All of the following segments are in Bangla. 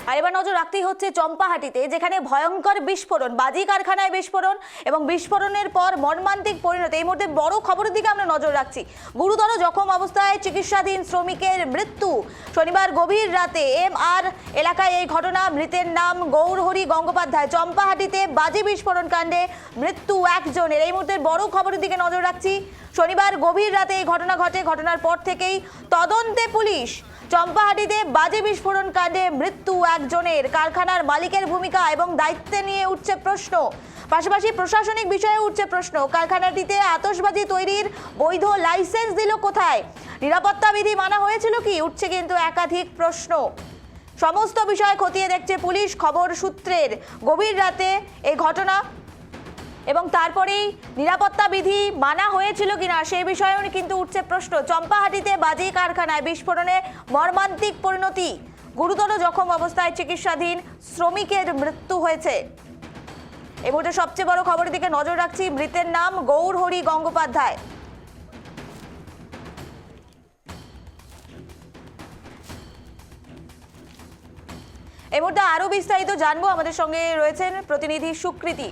আর এবার নজর রাখতেই হচ্ছে চম্পাহাটিতে, যেখানে ভয়ঙ্কর বিস্ফোরণ, বাজি কারখানায় বিস্ফোরণ এবং বিস্ফোরণের পর মর্মান্তিক পরিণতি। এই মুহূর্তে বড় খবরের দিকে আমরা নজর রাখছি। গুরুতর জখম অবস্থায় চিকিৎসাধীন শ্রমিকের মৃত্যু। শনিবার গভীর রাতে MR এলাকায় এই ঘটনা। মৃতের নাম গৌরহরি গঙ্গোপাধ্যায়। চম্পাহাটিতে বাজি বিস্ফোরণ কাণ্ডে মৃত্যু একজনের। এই মুহূর্তে বড় খবরের দিকে নজর রাখছি। শনিবার গভীর রাতে এই ঘটনা ঘটে। ঘটনার পর থেকেই তদন্তে পুলিশ। চম্পাহাটিতে বাজি বিস্ফোরণ কাণ্ডে মৃত্যু একজনের। কারখানার মালিকের ভূমিকা এবং দায়িত্বে নিয়ে উঠছে প্রশ্ন। পাশাপাশি প্রশাসনিক বিষয়ে উঠছে প্রশ্ন। কারখানাটিতে আতশবাজি তৈরির বৈধ লাইসেন্স দিল কোথায়? নিরাপত্তা বিধি মানা হয়েছিল কি? উঠছে কিন্তু একাধিক প্রশ্ন। সমস্ত বিষয় খতিয়ে দেখছে পুলিশ। খবর সূত্রের গভীর রাতে এই ঘটনা এবং তারপরেই নিরাপত্তা বিধি মানা হয়েছিল কিনা সেই বিষয়েও কিন্তু উঠছে প্রশ্ন। চম্পাহাটিতে বাজি কারখানায় বিস্ফোরণে মর্মান্তিক পরিণতি। গুরুতর জখম অবস্থায় চিকিৎসাধীন শ্রমিকের মৃত্যু হয়েছে। এই মুহূর্তে সবচেয়ে বড় খবরের দিকে নজর রাখছি। মৃতের নাম গৌরহরি গঙ্গোপাধ্যায়। এই মুহূর্তে আরো বিস্তারিত জানবো। আমাদের সঙ্গে রয়েছেন প্রতিনিধি সুকৃতি,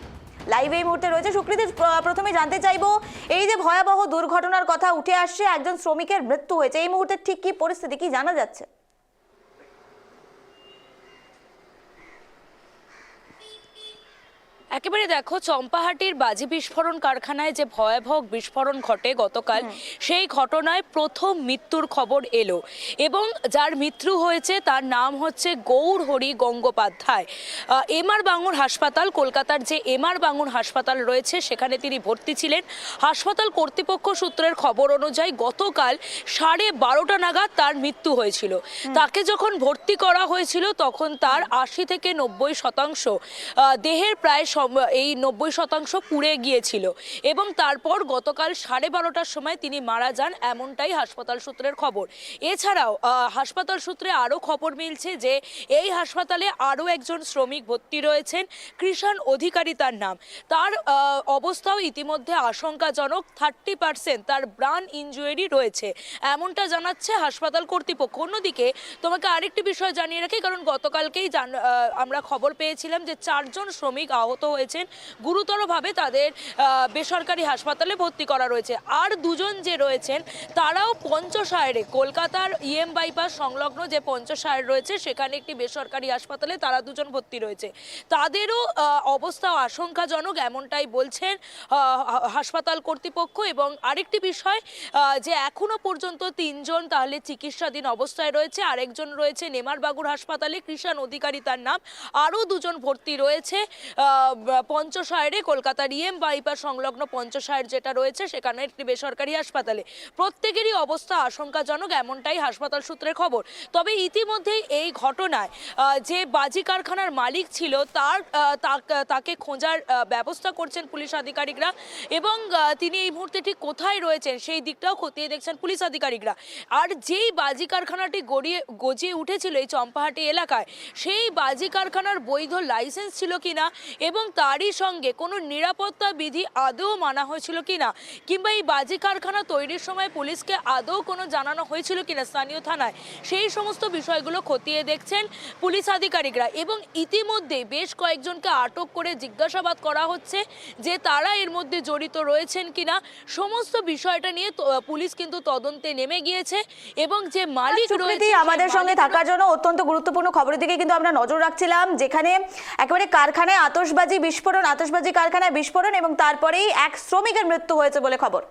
লাইভে এই মুহূর্তে রয়েছে। সুকৃতি, প্রথমে জানতে চাইবো, এই যে ভয়াবহ দুর্ঘটনার কথা উঠে আসছে, একজন শ্রমিকের মৃত্যু হয়েছে, এই মুহূর্তে ঠিক কি পরিস্থিতি, কি জানা যাচ্ছে? একেবারে দেখো, চম্পাহাটির বাজি বিস্ফোরণ কারখানায় যে ভয়াবহ বিস্ফোরণ ঘটে গতকাল, সেই ঘটনায় প্রথম মৃত্যুর খবর এলো এবং যার মৃত্যু হয়েছে তার নাম হচ্ছে গৌরহরি গঙ্গোপাধ্যায়। MR বাঙুর হাসপাতাল, কলকাতার যে MR বাঙুর হাসপাতাল রয়েছে সেখানে তিনি ভর্তি ছিলেন। হাসপাতাল কর্তৃপক্ষ সূত্রের খবর অনুযায়ী গতকাল 12:30 নাগাদ তার মৃত্যু হয়েছিল। তাকে যখন ভর্তি করা হয়েছিল তখন তার 80 থেকে 90% দেহের প্রায় এই 90% পুড়ে গিয়েছিল এবং তারপর গতকাল 12:30টার সময় তিনি মারা যান, এমনটাই হাসপাতাল সূত্রের খবর। এছাড়াও হাসপাতাল সূত্রে আরও খবর মিলছে যে এই হাসপাতালে আরও একজন শ্রমিক ভর্তি রয়েছেন, কৃষাণ অধিকারী তার নাম। তার অবস্থাও ইতিমধ্যে আশঙ্কাজনক। 30% তার ব্রান ইনজুরি রয়েছে, এমনটা জানাচ্ছে হাসপাতাল কর্তৃপক্ষ। অন্যদিকে তোমাকে আরেকটি বিষয় জানিয়ে রাখি, কারণ গতকালকেই আমরা খবর পেয়েছিলাম যে 4 জন শ্রমিক আহত হয়েছেন গুরুতরভাবে, তাদের বেসরকারি হাসপাতালে ভর্তি করা রয়েছে। আর 2 জন যে রয়েছেন তারাও পঞ্চশায়রে, কলকাতার EM বাইপাস সংলগ্ন যে পঞ্চশায়র রয়েছে সেখানে একটি বেসরকারি হাসপাতালে তারা 2 জন ভর্তি রয়েছে। তাদেরও অবস্থা আশঙ্কাজনক, এমনটাই বলছেন হাসপাতাল কর্তৃপক্ষ। এবং আরেকটি বিষয় যে এখনো পর্যন্ত 3 জন তাহলে চিকিৎসাধীন অবস্থায় রয়েছে, আরেকজন রয়েছে MR বাঙুর হাসপাতালে, কৃষাণ অধিকারী তার নাম। আরও 2 জন ভর্তি রয়েছে পঞ্চশায়রে, কলকাতার EM বাইপাস সংলগ্ন পঞ্চশায়র যেটা রয়েছে সেখানে একটি বেসরকারি হাসপাতালে। প্রত্যেকেরই অবস্থা আশঙ্কাজনক, এমনটাই হাসপাতাল সূত্রের খবর। তবে ইতিমধ্যেই এই ঘটনায় যে বাজি কারখানার মালিক ছিল তাকে খোঁজার ব্যবস্থা করছেন পুলিশ আধিকারিকরা এবং তিনি এই মুহূর্তে ঠিক কোথায় রয়েছেন সেই দিকটাও খতিয়ে দেখছেন পুলিশ আধিকারিকরা। আর যেই বাজি কারখানাটি গজিয়ে উঠেছিল এই চম্পাহাটি এলাকায়, সেই বাজি কারখানার বৈধ লাইসেন্স ছিল কিনা এবং তারই সঙ্গে কোনো নিরাপত্তা বিধি আদৌ মানা হয়েছিল কিনা, কিংবা এই বাজি কারখানা তৈরির সময় পুলিশকে আদৌ কোনো জানানো হয়েছিল কিনা স্থানীয় থানায়, সেই সমস্ত বিষয়গুলো খতিয়ে দেখছেন পুলিশ আধিকারিকরা। এবং ইতিমধ্যে বেশ কয়েকজনকে আটক করে জিজ্ঞাসাবাদ করা হচ্ছে যে তারা এর মধ্যে জড়িত রয়েছেন কিনা। সমস্ত বিষয়টা নিয়ে পুলিশ কিন্তু তদন্তে নেমে গিয়েছে এবং যে মালিক রয়েছে, আমাদের সঙ্গে থাকার জন্য অত্যন্ত গুরুত্বপূর্ণ খবরের দিকে কিন্তু আমরা নজর রাখছিলাম, যেখানে একেবারে কারখানায় আতশবাজি কারখানায় বিস্ফোরণ এবং তারপরেই এক শ্রমিকের মৃত্যু হয়েছে বলে খবর।